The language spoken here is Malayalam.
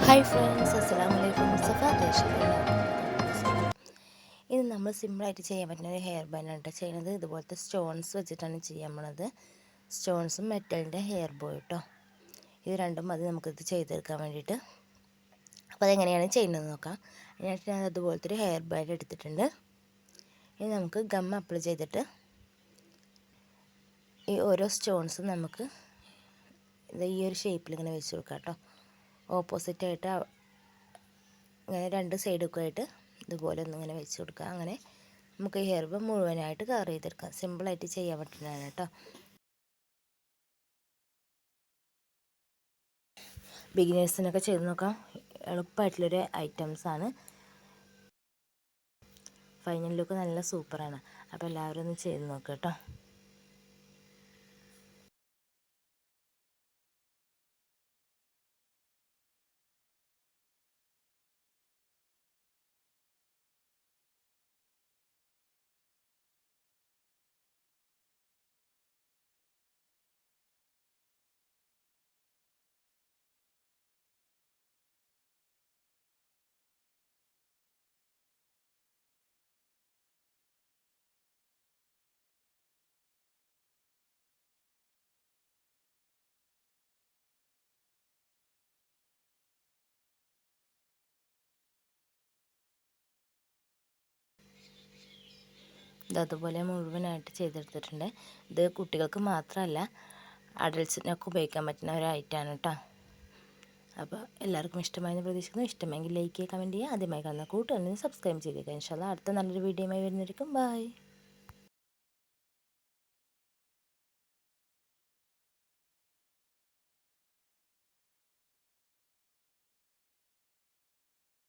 ഹായ് ഫ്രണ്ട്സ്, അസ്സലാമു അലൈക്കും. മുസ്തഫ ഇത് നമ്മൾ സിമ്പിളായിട്ട് ചെയ്യാൻ പറ്റുന്ന ഒരു ഹെയർ ബാൻഡാണ് ചെയ്യുന്നത്. ഇതുപോലത്തെ സ്റ്റോൺസ് വെച്ചിട്ടാണ് ചെയ്യാൻ പോണത്. സ്റ്റോൺസും മെറ്റലിൻ്റെ ഹെയർ ബോ കേട്ടോ. ഇത് രണ്ടും മതി നമുക്കിത് ചെയ്തെടുക്കാൻ വേണ്ടിയിട്ട്. അപ്പോൾ അതെങ്ങനെയാണ് ചെയ്യുന്നത് നോക്കാം. അതിനായിട്ട് ഞാൻ അതുപോലത്തെ ഒരു ഹെയർ ബാൻഡ് എടുത്തിട്ടുണ്ട്. ഇനി നമുക്ക് ഗം അപ്ലൈ ചെയ്തിട്ട് ഈ ഓരോ സ്റ്റോൺസും നമുക്ക് ഈ ഒരു ഷേപ്പിൽ ഇങ്ങനെ വെച്ച് കൊടുക്കാം കേട്ടോ. ഓപ്പോസിറ്റായിട്ട് ഇങ്ങനെ രണ്ട് സൈഡൊക്കെ ആയിട്ട് ഇതുപോലെ ഒന്നിങ്ങനെ വെച്ച് കൊടുക്കുക. അങ്ങനെ നമുക്ക് ഈ ഹെയർ ബാൻഡ് മുഴുവനായിട്ട് കവർ ചെയ്തെടുക്കാം. സിമ്പിളായിട്ട് ചെയ്യാൻ പറ്റുന്നതാണ് കേട്ടോ. ബിഗിനേഴ്സിനൊക്കെ ചെയ്ത് നോക്കാം. എളുപ്പമായിട്ടുള്ളൊരു ഐറ്റംസാണ്. ഫൈനൽ ലുക്ക് നല്ല സൂപ്പറാണ്. അപ്പോൾ എല്ലാവരും ഒന്ന് ചെയ്ത് നോക്കാം കേട്ടോ. അതുപോലെ മുഴുവനായിട്ട് ചെയ്തെടുത്തിട്ടുണ്ട്. ഇത് കുട്ടികൾക്ക് മാത്രമല്ല അഡൾട്ട്സിനൊക്കെ ഉപയോഗിക്കാൻ പറ്റുന്ന ഒരു ഐറ്റമാണ് കേട്ടോ. അപ്പോൾ എല്ലാവർക്കും ഇഷ്ടമായെന്ന് പ്രതീക്ഷിക്കുന്നു. ഇഷ്ടമെങ്കിൽ ലൈക്ക് ചെയ്യുക, കമൻറ്റ് ചെയ്യുക. ആദ്യമായി കാണുന്ന കൂട്ടുകാരനെ സബ്സ്ക്രൈബ് ചെയ്തേക്കുക. ഇൻഷാല്ലാ അടുത്ത നല്ലൊരു വീഡിയോയുമായി വരുന്നതായിരിക്കും. ബൈ.